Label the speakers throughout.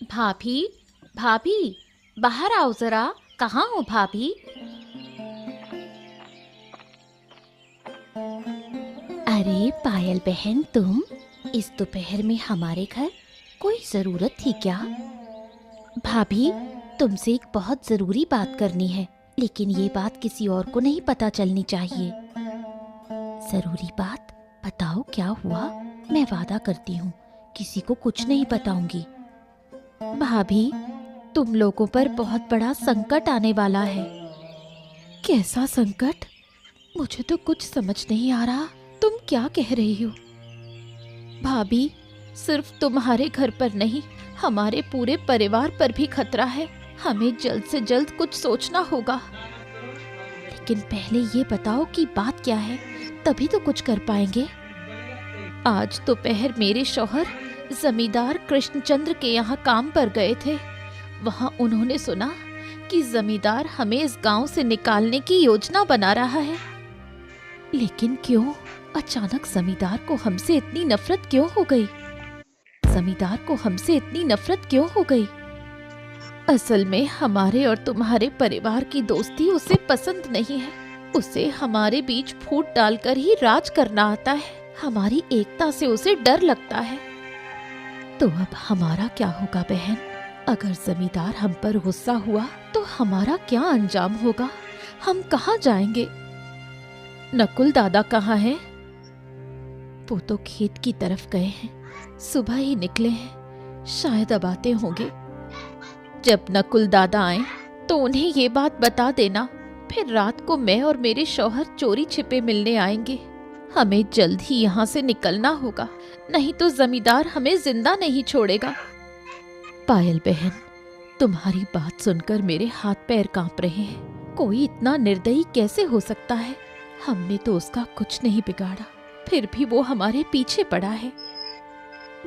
Speaker 1: भाभी, भाभी, बाहर आओ जरा। कहाँ हो भाभी? अरे पायल बहन, तुम इस दोपहर में हमारे घर? कोई जरूरत थी क्या? भाभी, तुमसे एक बहुत जरूरी बात करनी है, लेकिन ये बात किसी और को नहीं पता चलनी चाहिए। जरूरी बात? बताओ क्या हुआ। मैं वादा करती हूँ किसी को कुछ नहीं बताऊंगी। भाभी, तुम लोगों पर बहुत बड़ा संकट आने वाला है। कैसा संकट? मुझे तो कुछ समझ नहीं आ रहा। तुम क्या कह रही हो? भाभी, सिर्फ तुम्हारे घर पर नहीं, हमारे पूरे परिवार पर भी खतरा है। हमें जल्द से जल्द कुछ सोचना होगा। लेकिन पहले ये बताओ कि बात क्या है, तभी तो कुछ कर पाएंगे। आज दोपहर मेरे शौहर जमींदार कृष्णचंद्र के यहाँ काम पर गए थे। वहाँ उन्होंने सुना कि जमींदार हमें इस गांव से निकालने की योजना बना रहा है। लेकिन क्यों? अचानक जमींदार को हमसे इतनी नफरत क्यों हो गई? जमींदार को हमसे इतनी नफरत क्यों हो गई? असल में हमारे और तुम्हारे परिवार की दोस्ती उसे पसंद नहीं है। उसे हमारे बीच फूट डालकर ही राज करना आता है। हमारी एकता से उसे डर लगता है। तो अब हमारा क्या होगा बहन? अगर जमींदार हम पर गुस्सा हुआ तो हमारा क्या अंजाम होगा? हम कहाँ जाएंगे? नकुल दादा कहाँ हैं? वो तो खेत की तरफ गए हैं। सुबह ही निकले हैं, शायद अब आते होंगे। जब नकुल दादा आए तो उन्हें ये बात बता देना। फिर रात को मैं और मेरे शौहर चोरी छिपे मिलने आएंगे। हमें जल्द ही यहाँ से निकलना होगा, नहीं तो जमींदार हमें जिंदा नहीं छोड़ेगा। पायल बहन, तुम्हारी बात सुनकर मेरे हाथ पैर कांप रहे हैं। कोई इतना निर्दयी कैसे हो सकता है? हमने तो उसका कुछ नहीं बिगाड़ा, फिर भी वो हमारे पीछे पड़ा है।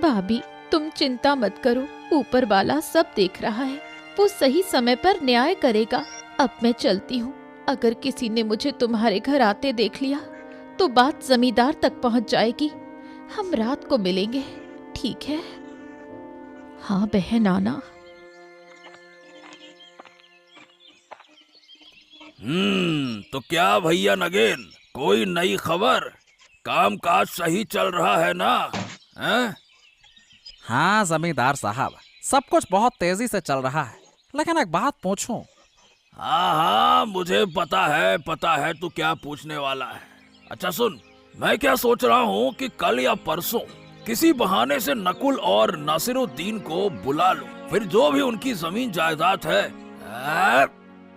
Speaker 1: भाभी, तुम चिंता मत करो, ऊपर वाला सब देख रहा है। वो सही समय पर न्याय करेगा। अब मैं चलती हूँ। अगर किसी ने मुझे तुम्हारे घर आते देख लिया तो बात जमींदार तक पहुँच जाएगी। हम रात को मिलेंगे, ठीक है? हाँ बहन, आना।
Speaker 2: तो क्या भैया नगेन, कोई नई खबर? काम काज सही चल रहा है ना? हैं?
Speaker 3: हाँ जमींदार साहब, सब कुछ बहुत तेजी से चल रहा है। लेकिन एक बात पूछूं?
Speaker 2: हाँ हाँ, मुझे पता है तू क्या पूछने वाला है। अच्छा सुन, मैं क्या सोच रहा हूँ कि कल या परसों किसी बहाने से नकुल और नासिरुद्दीन को बुला लूं। फिर जो भी उनकी जमीन जायदाद है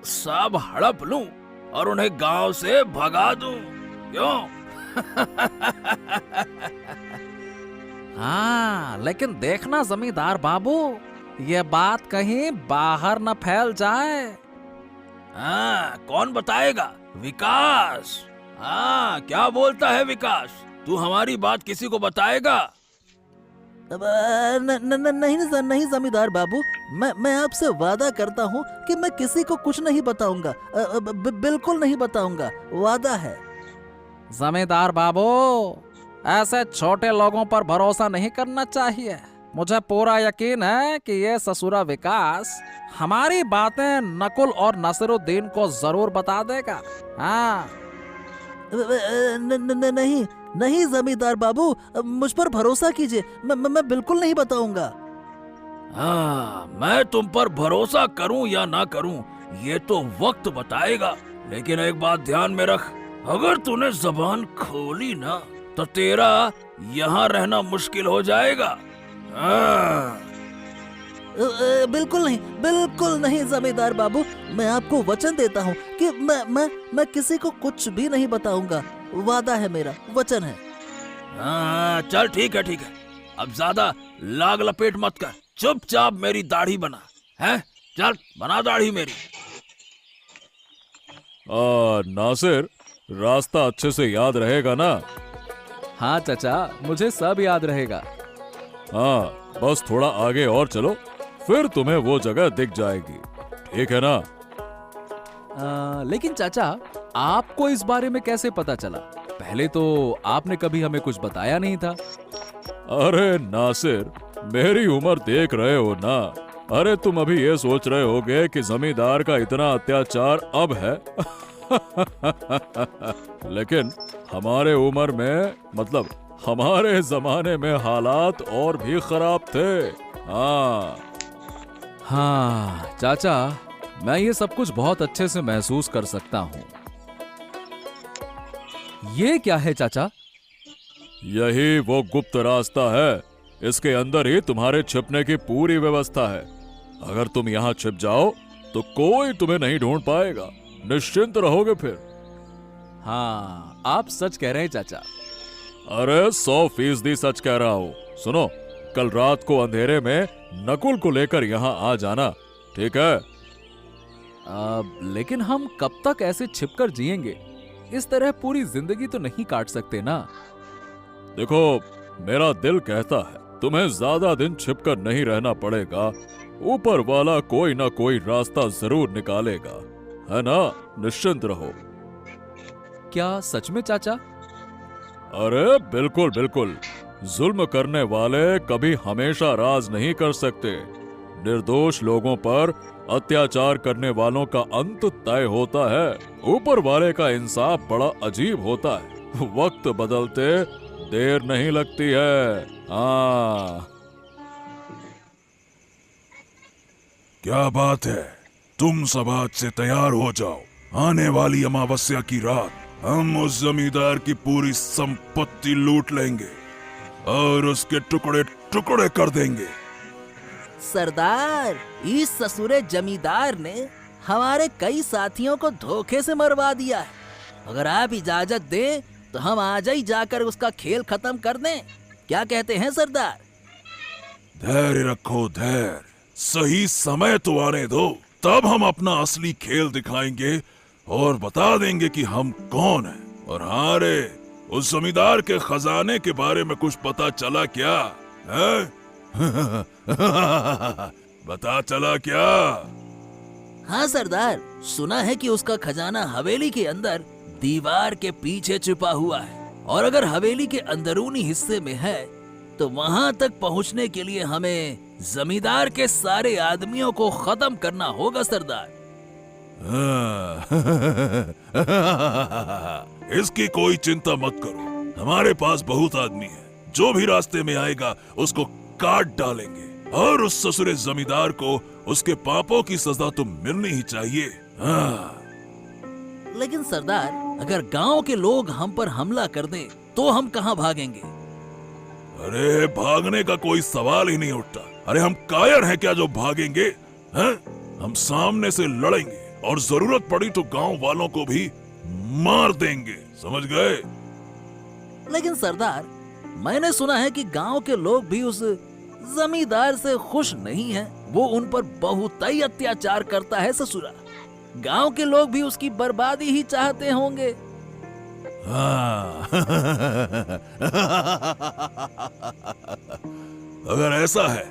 Speaker 2: सब हड़प लूं और उन्हें गांव से भगा दूं। क्यों?
Speaker 3: हाँ, लेकिन देखना जमींदार बाबू, ये बात कहीं बाहर न फैल जाए।
Speaker 2: हाँ, कौन बताएगा? विकास। हाँ, क्या बोलता है विकास? तू हमारी बात किसी को बताएगा?
Speaker 4: नहीं जमींदार बाबू, मैं आपसे वादा करता हूँ कि मैं किसी को कुछ नहीं बताऊंगा। बिल्कुल नहीं बताऊंगा, वादा है।
Speaker 3: जमींदार बाबू, ऐसे छोटे लोगों पर भरोसा नहीं करना चाहिए। मुझे पूरा यकीन है कि ये ससुरा विकास हमारी बातें नकुल और नसीरुद्दीन को जरूर बता देगा। हाँ।
Speaker 4: नहीं नहीं जमींदार बाबू, मुझ पर भरोसा कीजिए। मैं बिल्कुल नहीं बताऊंगा।
Speaker 2: हाँ, मैं तुम पर भरोसा करूं या ना करूं, ये तो वक्त बताएगा। लेकिन एक बात ध्यान में रख, अगर तूने जबान खोली ना तो तेरा यहाँ रहना मुश्किल हो जाएगा। हाँ।
Speaker 4: बिल्कुल नहीं जमींदार बाबू, मैं आपको वचन देता हूँ कि मैं किसी को कुछ भी नहीं बताऊंगा। वादा है मेरा, वचन है।
Speaker 2: हाँ, चल ठीक है। अब ज्यादा लाग लपेट मत कर, चुपचाप मेरी दाढ़ी बना है। चल बना दाढ़ी मेरी।
Speaker 5: नासिर, रास्ता अच्छे से याद रहेगा ना?
Speaker 6: हाँ चाचा, मुझे सब याद रहेगा।
Speaker 5: हाँ, बस थोड़ा आगे और चलो, फिर तुम्हें वो जगह दिख जाएगी, ठीक है ना?
Speaker 6: लेकिन चाचा, आपको इस बारे में कैसे पता चला? पहले तो आपने कभी हमें कुछ बताया नहीं था।
Speaker 5: अरे नासिर, मेरी उम्र देख रहे हो ना। अरे तुम अभी ये सोच रहे होगे कि जमींदार का इतना अत्याचार अब है। लेकिन हमारे उम्र में, मतलब हमारे जमाने में हालात और भी खराब थे। हाँ
Speaker 6: हाँ चाचा, मैं ये सब कुछ बहुत अच्छे से महसूस कर सकता हूँ। ये क्या है चाचा?
Speaker 5: यही वो गुप्त रास्ता है। इसके अंदर ही तुम्हारे छिपने की पूरी व्यवस्था है। अगर तुम यहाँ छिप जाओ तो कोई तुम्हें नहीं ढूंढ पाएगा। निश्चिंत रहोगे फिर।
Speaker 6: हाँ, आप सच कह रहे हैं चाचा।
Speaker 5: अरे 100% सच कह रहा हूँ। सुनो, कल रात को अंधेरे में नकुल को लेकर यहाँ आ जाना, ठीक है?
Speaker 6: लेकिन हम कब तक ऐसे छिपकर जिएंगे? इस तरह पूरी जिंदगी तो नहीं काट सकते ना।
Speaker 5: देखो, मेरा दिल कहता है तुम्हें ज्यादा दिन छिपकर नहीं रहना पड़ेगा। ऊपर वाला कोई ना कोई रास्ता जरूर निकालेगा, है ना? निश्चिंत रहो।
Speaker 6: क्या सच में चाचा?
Speaker 5: अरे बिल्कुल बिल्कुल। जुल्म करने वाले कभी हमेशा राज नहीं कर सकते। निर्दोष लोगों पर अत्याचार करने वालों का अंत तय होता है। ऊपर वाले का इंसाफ बड़ा अजीब होता है। वक्त बदलते देर नहीं लगती है। हाँ।
Speaker 7: क्या बात है, तुम सब आज से तैयार हो जाओ। आने वाली अमावस्या की रात हम उस जमींदार की पूरी संपत्ति लूट लेंगे और उसके टुकड़े टुकड़े कर देंगे।
Speaker 4: सरदार, इस ससुरे जमींदार ने हमारे कई साथियों को धोखे से मरवा दिया है। अगर आप इजाजत दें तो हम आज ही जाकर उसका खेल खत्म कर दें। क्या कहते हैं सरदार?
Speaker 7: धैर्य रखो, धैर्य। सही समय तो आने दो, तब हम अपना असली खेल दिखाएंगे और बता देंगे कि हम कौन हैं। और हाँ रे, उस जमींदार के खजाने के बारे में कुछ पता चला क्या? है? बता चला क्या?
Speaker 4: हाँ सरदार, सुना है कि उसका खजाना हवेली के अंदर दीवार के पीछे छुपा हुआ है। और अगर हवेली के अंदरूनी हिस्से में है तो वहाँ तक पहुँचने के लिए हमें जमींदार के सारे आदमियों को खत्म करना होगा सरदार।
Speaker 7: इसकी कोई चिंता मत करो, हमारे पास बहुत आदमी है। जो भी रास्ते में आएगा उसको काट डालेंगे और उस ससुरे जमींदार को उसके पापों की सजा तो मिलनी ही चाहिए। हाँ।
Speaker 4: लेकिन सरदार, अगर गांव के लोग हम पर हमला कर दें तो हम कहाँ भागेंगे?
Speaker 7: अरे भागने का कोई सवाल ही नहीं उठता। अरे हम कायर हैं क्या जो भागेंगे? हैं? हम सामने से लड़ेंगे और जरूरत पड़ी तो गांव वालों को भी मार देंगे, समझ गए?
Speaker 4: लेकिन सरदार, मैंने सुना है कि गांव के लोग भी उस जमींदार से खुश नहीं हैं। वो उन पर बहुत ही अत्याचार करता है ससुरा। गांव के लोग भी उसकी बर्बादी ही चाहते होंगे।
Speaker 7: हाँ। अगर ऐसा है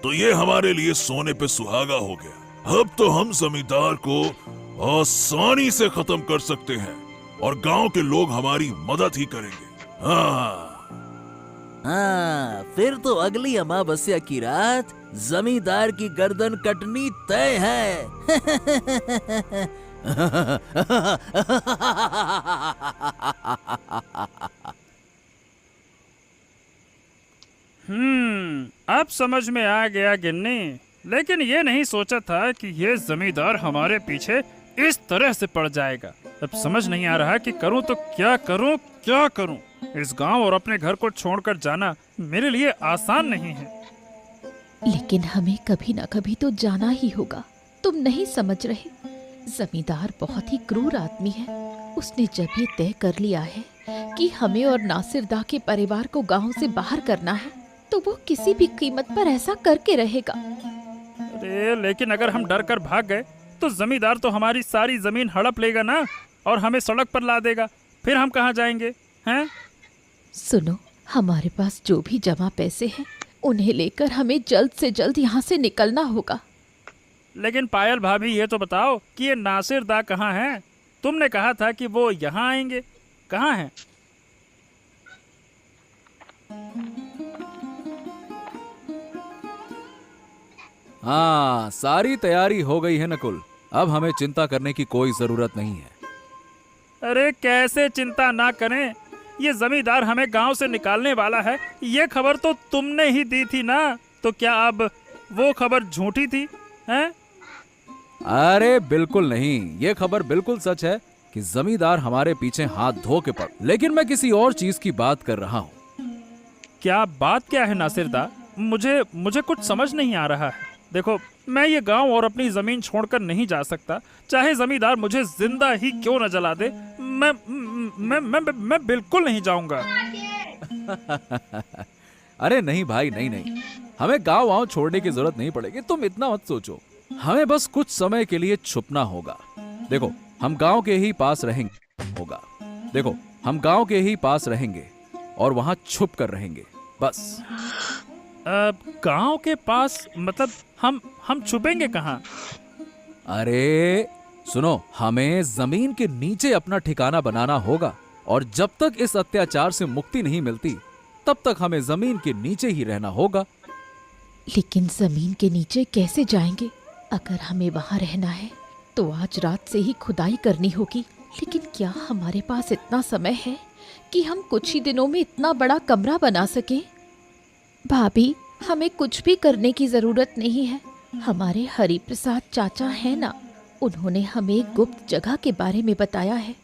Speaker 7: तो ये हमारे लिए सोने पे सुहागा हो गया। अब तो हम जमींदार को आसानी से खत्म कर सकते हैं और गांव के लोग हमारी मदद ही करेंगे। हाँ।
Speaker 4: हाँ, फिर तो अगली अमावस्या की रात जमींदार की गर्दन कटनी तय है।
Speaker 8: अब समझ में आ गया गिन्नी। लेकिन ये नहीं सोचा था कि ये जमींदार हमारे पीछे इस तरह से पड़ जाएगा। अब समझ नहीं आ रहा कि करूं तो क्या करूं, क्या करूं। इस गांव और अपने घर को छोड़कर जाना मेरे लिए आसान नहीं है।
Speaker 1: लेकिन हमें कभी ना कभी तो जाना ही होगा। तुम नहीं समझ रहे, जमींदार बहुत ही क्रूर आदमी है। उसने जब ये तय कर लिया है कि हमें और नासिर दा के परिवार को गांव से बाहर करना है तो वो किसी भी कीमत पर ऐसा करके रहेगा।
Speaker 8: अरे लेकिन अगर हम डर कर भाग गए तो जमींदार तो हमारी सारी जमीन हड़प लेगा ना और हमें सड़क पर ला देगा। फिर हम कहाँ जाएंगे हैं?
Speaker 1: सुनो, हमारे पास जो भी जमा पैसे हैं उन्हें लेकर हमें जल्द से जल्द यहाँ से निकलना होगा।
Speaker 8: लेकिन पायल भाभी, ये तो बताओ कि ये नासिर दा कहाँ हैं? तुमने कहा था कि वो यहाँ आएंगे, कहाँ हैं?
Speaker 6: हाँ, सारी तैयारी हो गई है नकुल। अब हमें चिंता करने की कोई जरूरत नहीं है।
Speaker 8: अरे कैसे चिंता ना करें, ये जमींदार हमें गांव से निकालने वाला है, ये खबर तो तुमने ही दी थी ना। तो क्या अब वो खबर झूठी थी हैं?
Speaker 6: अरे बिल्कुल नहीं, ये खबर बिल्कुल सच है कि जमींदार हमारे पीछे हाथ धो के पड़। लेकिन मैं किसी और चीज की बात कर रहा हूँ।
Speaker 8: क्या बात क्या है नासिरदा? मुझे कुछ समझ नहीं आ रहा है। देखो, मैं ये गांव और अपनी जमीन छोड़कर नहीं जा सकता, चाहे जमींदार मुझे जिंदा ही क्यों न जला दे। मैं बिल्कुल नहीं जाऊंगा।
Speaker 6: अरे नहीं भाई, नहीं नहीं, हमें गांव वाँव छोड़ने की जरूरत नहीं पड़ेगी, तुम इतना मत सोचो। हमें बस कुछ समय के लिए छुपना होगा। देखो, हम गांव के ही पास रहेंगे और वहां छुप कर रहेंगे, बस।
Speaker 8: गांव के पास मतलब हम छुपेंगे कहाँ?
Speaker 6: अरे सुनो, हमें जमीन के नीचे अपना ठिकाना बनाना होगा, और जब तक इस अत्याचार से मुक्ति नहीं मिलती तब तक हमें जमीन के नीचे ही रहना होगा।
Speaker 1: लेकिन जमीन के नीचे कैसे जाएंगे? अगर हमें वहां रहना है तो आज रात से ही खुदाई करनी होगी। लेकिन क्या हमारे पास इतना समय है कि हम कुछ ही दिनों में इतना बड़ा कमरा बना सकें? भाभी, हमें कुछ भी करने की जरूरत नहीं है। हमारे हरिप्रसाद चाचा हैं ना, उन्होंने हमें एक गुप्त जगह के बारे में बताया है।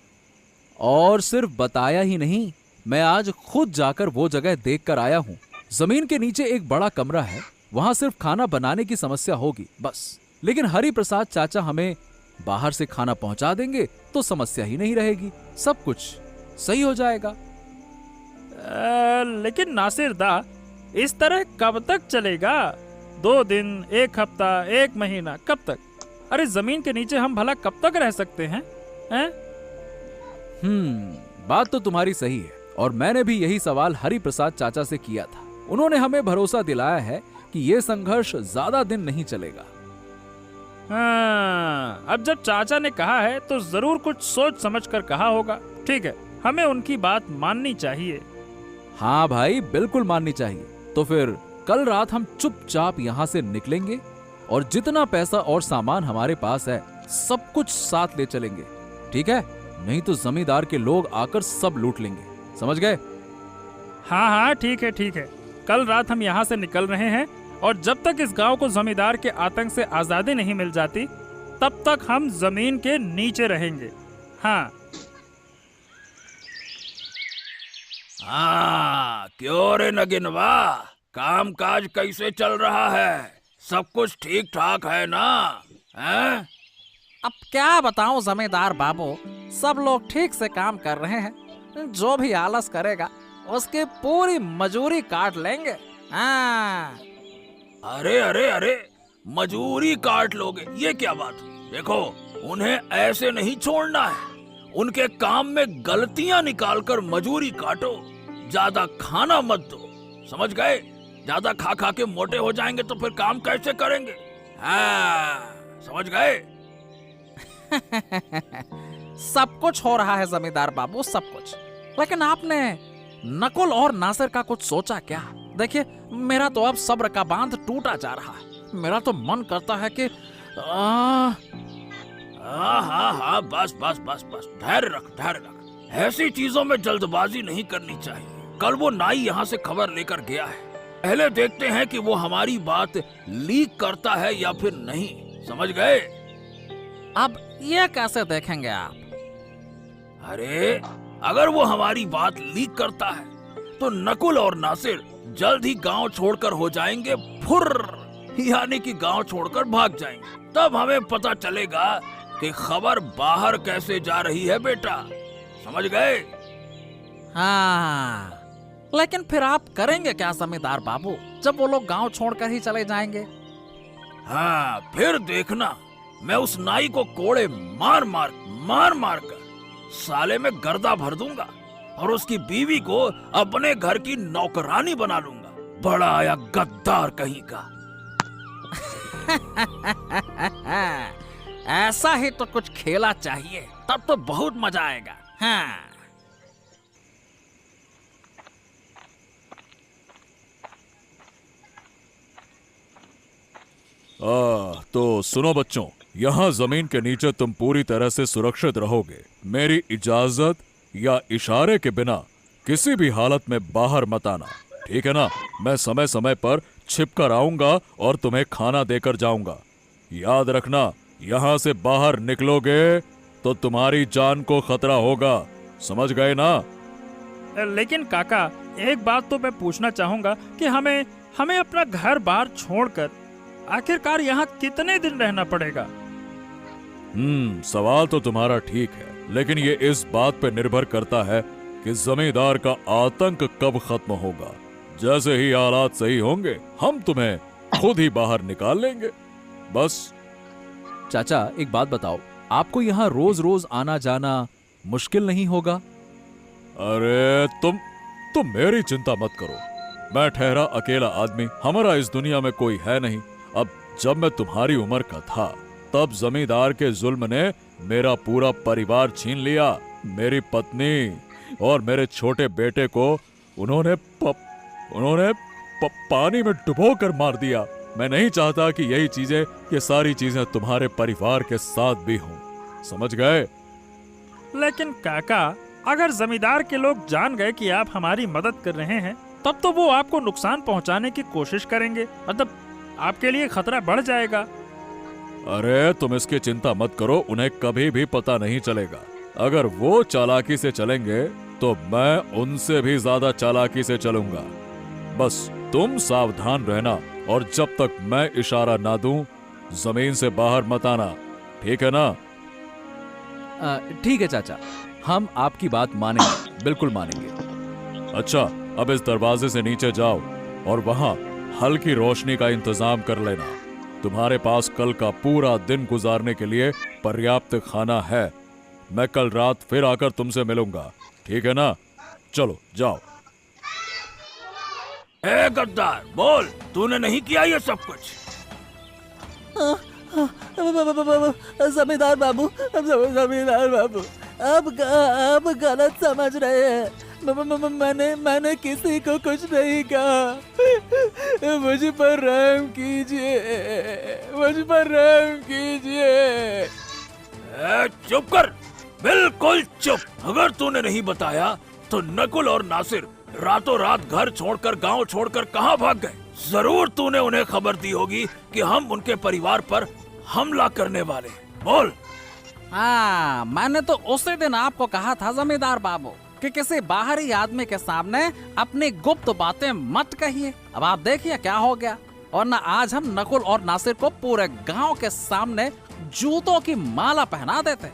Speaker 6: और सिर्फ बताया ही नहीं, मैं आज खुद जाकर वो जगह देख कर आया हूँ। जमीन के नीचे एक बड़ा कमरा है, वहां सिर्फ खाना बनाने की समस्या होगी, बस। लेकिन हरिप्रसाद चाचा हमें बाहर से खाना पहुंचा देंगे तो समस्या ही नहीं रहेगी, सब कुछ सही हो जाएगा।
Speaker 8: लेकिन नासिरदा, इस तरह कब तक चलेगा? 2 दिन, 1 हफ्ता, 1 महीना, कब तक? अरे जमीन के नीचे हम भला कब तक रह सकते हैं?
Speaker 6: बात तो तुम्हारी सही है, और मैंने भी यही सवाल हरिप्रसाद चाचा से किया था। उन्होंने हमें भरोसा दिलाया है कि यह संघर्ष ज्यादा दिन नहीं चलेगा।
Speaker 8: हाँ, अब जब चाचा ने कहा है तो जरूर कुछ सोच समझ कर कहा होगा। ठीक है, हमें उनकी बात माननी चाहिए।
Speaker 6: हाँ भाई, बिल्कुल माननी चाहिए। तो फिर कल रात हम चुपचाप यहाँ से निकलेंगे, और जितना पैसा और सामान हमारे पास है सब कुछ साथ ले चलेंगे, ठीक है? नहीं तो जमींदार के लोग आकर सब लूट लेंगे, समझ गए?
Speaker 8: हाँ हाँ, ठीक है ठीक है। कल रात हम यहाँ से निकल रहे हैं, और जब तक इस गांव को जमींदार के आतंक से आजादी नहीं मिल जाती तब तक हम जमीन के नीचे रहेंगे। हाँ
Speaker 2: हाँ, क्यों रे नगिनवा, काम काज कैसे चल रहा है? सब कुछ ठीक ठाक है ना? हैं?
Speaker 3: अब क्या बताऊं जमींदार बाबू, सब लोग ठीक से काम कर रहे हैं। जो भी आलस करेगा उसकी पूरी मजूरी काट लेंगे। हाँ।
Speaker 2: अरे अरे अरे, मजूरी काट लोगे, ये क्या बात हुई? देखो, उन्हें ऐसे नहीं छोड़ना है। उनके काम में गलतियां निकालकर मजूरी काटो, ज्यादा खाना मत दो, समझ गए? ज्यादा खा खा के मोटे हो जाएंगे तो फिर काम कैसे करेंगे? हाँ, समझ गए?
Speaker 3: सब कुछ हो रहा है जमींदार बाबू, सब कुछ। लेकिन आपने नकुल और नासिर का कुछ सोचा क्या? देखिए, मेरा तो अब सब्र का बांध टूटा जा रहा है। मेरा तो मन करता है कि
Speaker 2: हाँ हाँ हाँ, बस बस बस बस, धैर्य रख, धैर्य रख। ऐसी चीजों में जल्दबाजी नहीं करनी चाहिए। कल वो नाई यहाँ से खबर लेकर गया है, पहले देखते हैं कि वो हमारी बात लीक करता है या फिर नहीं, समझ गए?
Speaker 3: अब ये कैसे देखेंगे आप?
Speaker 2: अरे, अगर वो हमारी बात लीक करता है तो नकुल और नासिर जल्द ही गांव छोड़कर हो जाएंगे फुर्र, यानी कि गांव छोड़कर भाग जाएंगे। तब हमें पता चलेगा कि खबर बाहर कैसे जा रही है बेटा, समझ गए?
Speaker 3: हाँ, लेकिन फिर आप करेंगे क्या जमींदार बाबू, जब वो लोग गांव छोड़कर ही चले जाएंगे?
Speaker 2: हाँ, फिर देखना, मैं उस नाई को कोड़े मार मार कर साले में गर्दा भर दूंगा, और उसकी बीवी को अपने घर की नौकरानी बना लूंगा। बड़ा आया गद्दार कहीं का।
Speaker 3: ऐसा ही तो कुछ खेला चाहिए, तब तो बहुत मजा आएगा। हाँ।
Speaker 5: तो सुनो बच्चों, यहाँ जमीन के नीचे तुम पूरी तरह से सुरक्षित रहोगे। मेरी इजाजत या इशारे के बिना किसी भी हालत में बाहर मत आना, ठीक है ना? मैं समय समय पर छिप कर आऊंगा और तुम्हें खाना देकर जाऊंगा। याद रखना, यहाँ से बाहर निकलोगे तो तुम्हारी जान को खतरा होगा, समझ गए ना?
Speaker 8: लेकिन काका, एक बात तो मैं पूछना चाहूंगा कि हमें अपना घर बार छोड़कर आखिरकार यहाँ कितने दिन रहना पड़ेगा?
Speaker 5: सवाल तो तुम्हारा ठीक है, लेकिन ये इस बात पे निर्भर करता है कि जमींदार का आतंक कब खत्म होगा। जैसे ही हालात सही होंगे हम तुम्हें खुद ही बाहर निकाल लेंगे, बस।
Speaker 6: चाचा एक बात बताओ, आपको यहाँ रोज रोज आना जाना मुश्किल नहीं होगा?
Speaker 5: अरे तुम मेरी चिंता मत करो, मैं ठहरा अकेला आदमी, हमारा इस दुनिया में कोई है नहीं। अब जब मैं तुम्हारी उम्र का था तब जमींदार के जुल्म ने मेरा पूरा परिवार छीन लिया। मेरी पत्नी और मेरे छोटे बेटे को उन्होंने पानी में डुबो कर मार दिया। मैं नहीं चाहता कि ये सारी चीजें तुम्हारे परिवार के साथ भी हों, समझ गए?
Speaker 8: लेकिन काका, अगर जमींदार के लोग जान गए कि आप हमारी मदद कर रहे हैं, तब तो वो आपको नुकसान पहुंचाने की कोशिश करेंगे, मतलब आपके लिए खतरा बढ़ जाएगा।
Speaker 5: अरे तुम इसकी चिंता मत करो, उन्हें कभी भी पता नहीं चलेगा। अगर वो चालाकी से चलेंगे तो मैं उनसे भी ज्यादा चालाकी से चलूंगा। बस तुम सावधान रहना और जब तक मैं इशारा ना दूं जमीन से बाहर मत आना, ठीक है ना?
Speaker 6: ठीक है चाचा, हम आपकी बात मानेंगे, बिल्कुल मानेंगे।
Speaker 5: अच्छा, अब इस दरवाजे से नीचे जाओ और वहां हल्की रोशनी का इंतजाम कर लेना। तुम्हारे पास कल का पूरा दिन गुजारने के लिए पर्याप्त खाना है। मैं कल रात फिर आकर तुमसे मिलूंगा, ठीक है ना? चलो जाओ।
Speaker 2: ए गद्दार, बोल, तूने नहीं किया ये सब कुछ?
Speaker 4: जमींदार बाबू, जमींदार बाबू, आप गलत समझ रहे हैं। मैंने किसी को कुछ नहीं कहा। मुझ पर रहम कीजिए, मुझ पर रहम कीजिए।
Speaker 2: चुप कर, बिल्कुल चुप। अगर तूने नहीं बताया तो नकुल और नासिर रातों रात घर छोड़कर, गांव छोड़कर कहां भाग गए? जरूर तूने उन्हें खबर दी होगी कि हम उनके परिवार पर हमला करने वाले हैं। बोल।
Speaker 3: हाँ, मैंने तो उसी दिन आपको कहा था जमींदार बाबू कि किसी बाहरी आदमी के सामने अपनी गुप्त बातें मत कहिए। अब आप देखिए क्या हो गया, और ना आज हम नकुल और नासिर को पूरे गांव के सामने जूतों की माला पहना देते।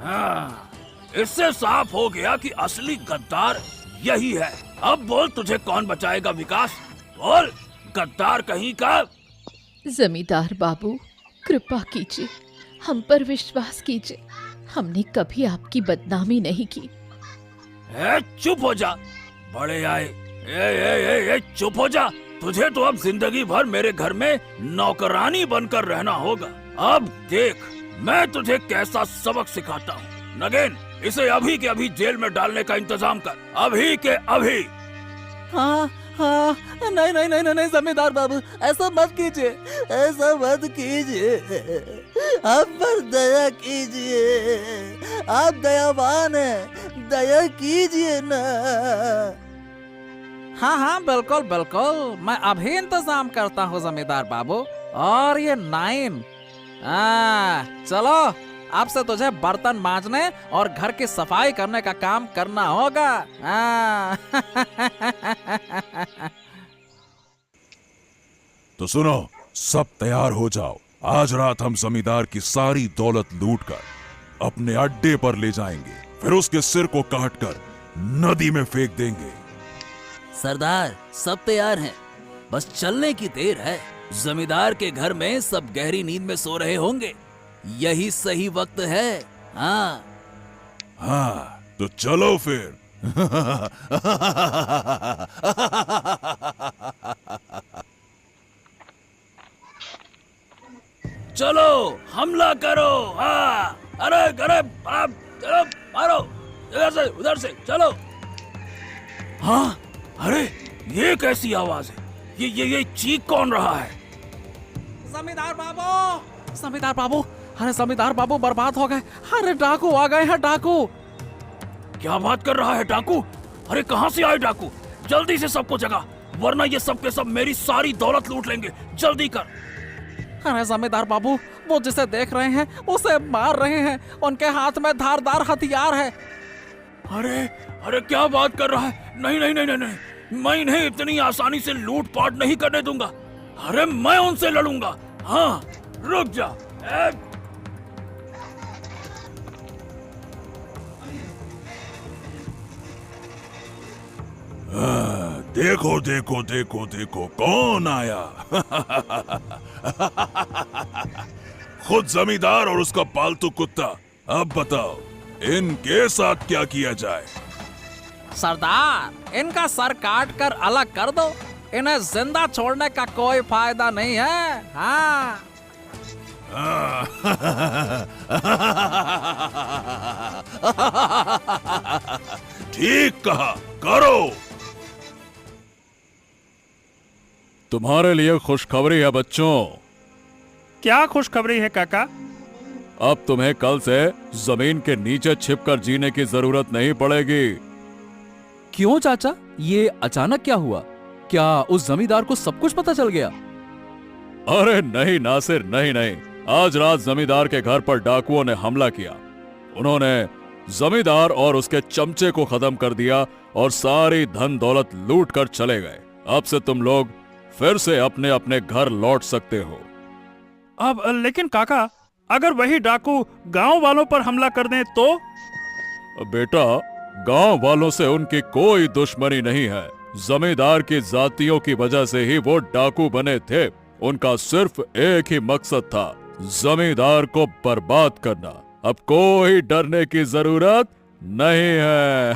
Speaker 2: हाँ, इससे साफ हो गया कि असली गद्दार यही है। अब बोल, तुझे कौन बचाएगा विकास? बोल, गद्दार कहीं का।
Speaker 1: जमींदार बाबू, कृपा कीजिए, हम पर विश्वास कीजिए, हमने कभी आपकी बदनामी नहीं की।
Speaker 2: चुप हो जा, बड़े आए। चुप हो जा, तुझे तो अब जिंदगी भर मेरे घर में नौकरानी बनकर रहना होगा। अब देख मैं तुझे कैसा सबक सिखाता हूँ। नगेन, इसे अभी के अभी जेल में डालने का इंतजाम कर, अभी के अभी।
Speaker 4: हाँ, नहीं जमींदार बाबू, ऐसा मत कीजिए, ऐसा मत कीजिए। आप पर दया कीजिए, आप दयावान हैं, दया कीजिए ना।
Speaker 3: हाँ, बिल्कुल बिल्कुल, मैं अभी इंतजाम करता हूँ जमींदार बाबू। और ये नाइन, चलो, अब से तुझे बर्तन मांजने और घर की सफाई करने का काम करना होगा।
Speaker 7: तो सुनो, सब तैयार हो जाओ। आज रात हम जमींदार की सारी दौलत लूटकर अपने अड्डे पर ले जाएंगे, फिर उसके सिर को काटकर नदी में फेंक देंगे।
Speaker 4: सरदार, सब तैयार हैं, बस चलने की देर है। जमींदार के घर में सब गहरी नींद में सो रहे होंगे, यही सही वक्त है। हाँ,
Speaker 7: तो चलो फिर।
Speaker 2: चलो हमला करो। हाँ, अरे आप चलो, मारो, इधर से उधर से चलो। हाँ, अरे ये कैसी आवाज है? ये चीख कौन रहा है?
Speaker 3: जमींदार बाबू, जमींदार बाबू, अरे जमींदार बाबू बर्बाद हो गए। अरे डाकू आ गए हैं, डाकू।
Speaker 2: क्या बात कर रहा है डाकू? अरे कहाँ से आए डाकू? जल्दी से सबको जगा, वरना ये सब के सब मेरी सारी दौलत लूट लेंगे। जल्दी कर।
Speaker 3: अरे जमींदार बाबू, वो जिसे देख रहे हैं उसे मार रहे हैं, उनके हाथ में धारदार हथियार है।
Speaker 2: अरे अरे क्या बात कर रहा है? नहीं नहीं नहीं नहीं नहीं, मैं इन्हें इतनी आसानी से लूटपाट नहीं करने दूंगा। अरे मैं उनसे लड़ूंगा। हाँ, रुक जा।
Speaker 7: देखो देखो देखो देखो कौन आया। खुद जमींदार और उसका पालतू कुत्ता। अब बताओ इनके साथ क्या किया जाए?
Speaker 3: सरदार, इनका सर काट कर अलग कर दो, इन्हें जिंदा छोड़ने का कोई फायदा नहीं है। हाँ।
Speaker 7: ठीक कहा, करो।
Speaker 5: तुम्हारे लिए खुशखबरी है बच्चों।
Speaker 8: क्या खुशखबरी है काका?
Speaker 5: अब तुम्हें कल से जमीन के नीचे छिपकर जीने की जरूरत नहीं पड़ेगी।
Speaker 6: क्यों चाचा, ये अचानक क्या हुआ? क्या उस जमींदार को सब कुछ पता चल गया?
Speaker 5: अरे नहीं नासिर, नहीं नहीं। आज रात जमींदार के घर पर डाकुओं ने हमला किया। उन्होंने जमींदार और उसके चमचे को खत्म कर दिया और सारी धन दौलत लूट कर चले गए। अब से तुम लोग फिर से अपने अपने घर लौट सकते हो।
Speaker 8: अब लेकिन काका, अगर वही डाकू गांव वालों पर हमला कर दें तो?
Speaker 5: बेटा, गांव वालों से उनकी कोई दुश्मनी नहीं है। जमींदार की जातियों की वजह से ही वो डाकू बने थे। उनका सिर्फ एक ही मकसद था, जमींदार को बर्बाद करना। अब कोई डरने की जरूरत नहीं है।